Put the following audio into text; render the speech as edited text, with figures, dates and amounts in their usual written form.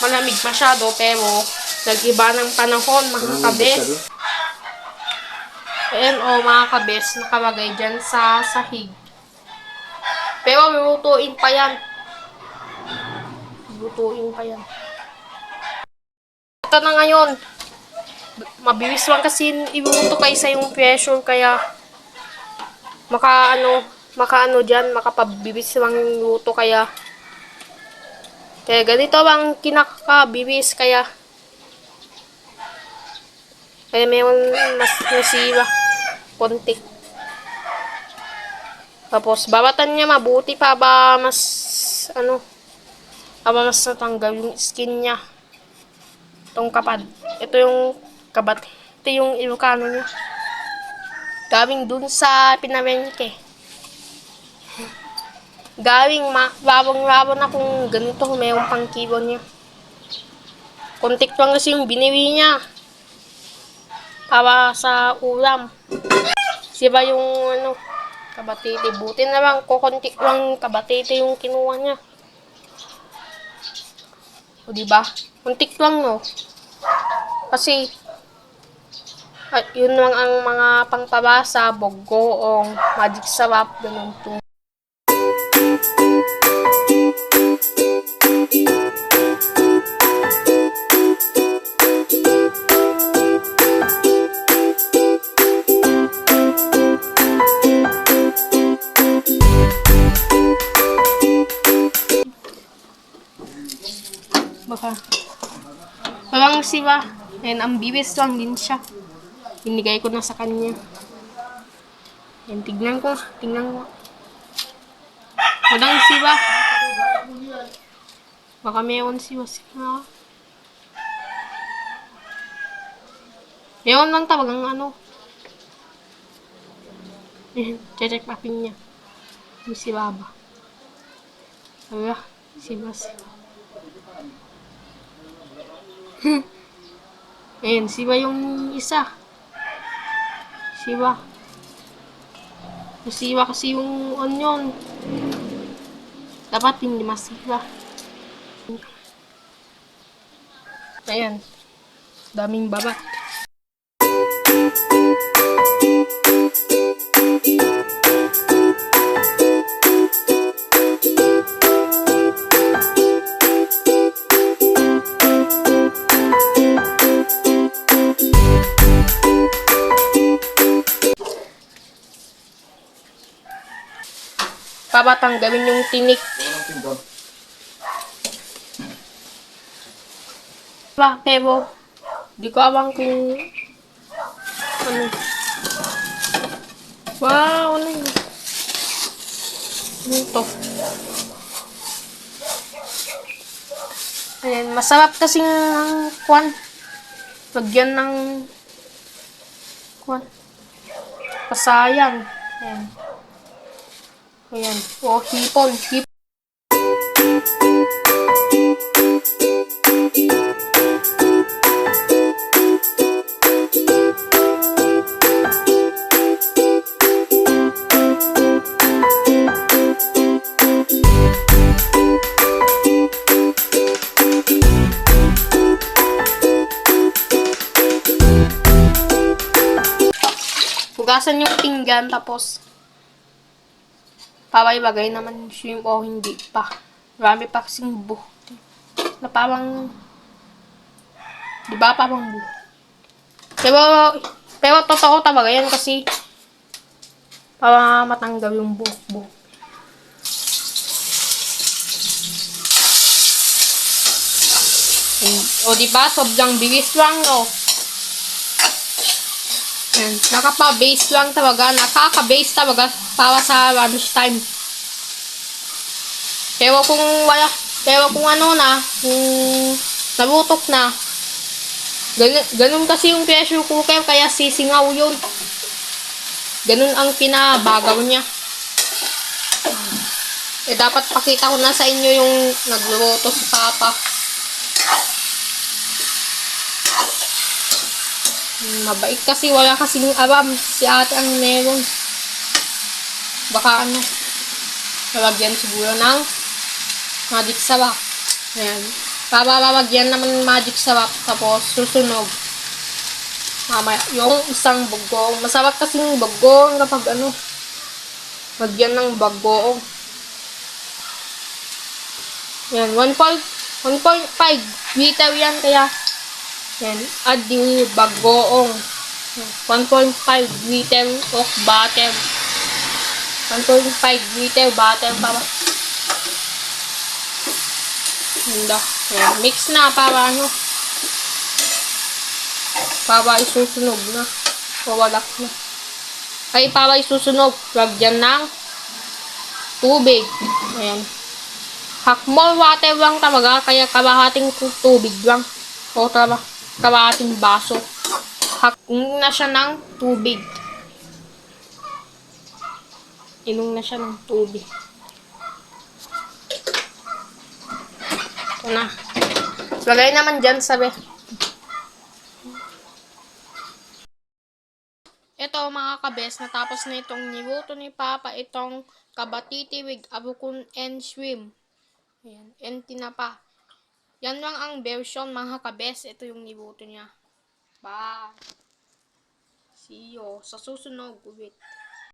malamig masyado, pero nag-iba ng panahon, mga kabes. Ayan mga kabes, nakalagay dyan sa sahig. Pero lulutuin pa yan. Lulutuin pa yan. Ito na ngayon. Mabilis lang kasi iluto kaysa yung pressure, kaya makaano dyan, makapabilis lang yung luto, kaya ganito lang kinakabilis, kaya mayroon mas nasiwa konti. Tapos babatan niya mabuti pa ba mas mas natanggal yung skin niya. Itong kapad. Ito yung kabat. Ito yung Ilocano niya. Gawing dun sa pinamengke. Gawing labang-labang na kung ganito, mayroong pang kilo niya. Kontik lang kasi yung binili niya. Para sa ulam. Siba yung kabatete. Buti na lang, kukuntik lang kabatete yung kinuha niya. O diba? Kuntik lang, no? Kasi yun lang ang mga pangpabasa, bogoong, magic sarap, ganun to. Baka parang siya, and ang bibis lang din siya. Binigay ko na sa kanya. Yan, tignan ko. Walang siwa. Baka meron siwa. Meron lang talagang check papin niya. Yung siwa ba? Wala, siwa. Ayan, siwa yung isa. Siwa. Siwa kasi yung onion. Dapat hindi masiwa. Ayan. Daming baba. Pabatanggalin yung tinik. Pero di ko alam kung wow, ano yun? Ano ito? Ayan, masarap kasing lagyan ng pasayan. Ayan. Ayan. Hipon. Hugasan yung pinggan, tapos pabay-bagay naman yung shrimp o hindi pa. Marami pa kasing buhok. Na parang, di ba parang buhok? Pero totoo talaga yan kasi para matanggal yung buhok. O di ba sobrang bilis lang, no? Nakaka-base talaga para sa lunch time. Pero kung kung nabutok na, ganun kasi yung pressure cooker, kaya sisingaw yun. Ganun ang pinabagaw niya. Dapat pakita ko na sa inyo yung nagluluto si Papa. Mabait kasi, wala kasing alam si ate ang meron. Baka nalagyan siguro ng magic sarap. Ayan. Bababagyan naman magic sarap. Tapos susunog. Mamaya, yung isang bagoong. Masarap kasing bagoong kapag ano. Lagyan ng bagoong. Yan, 1.5 liter yan. Kaya, yan, add yung bagoong. 1.5 liter of butter. 1.5 liter butter para. Handa. Yan, mix na para ano. Para isusunog na. Wawalak na. Ay, para isusunog. Lagyan ng tubig. Ayan. Hakmol water lang talaga. Kaya kalahating tubig lang. O kalahating baso. Inom na siya ng tubig. Inom na siya ng tubig. Ito na. Lagay naman dyan, sabi. Ito mga kabes, natapos na itong niluto ni Papa, itong kabatiti with abukon and shrimp. Ayan, and tinapa. Yan lang ang version mga kabes. Ito yung niluto niya. Bye! See you sa susunod ulit.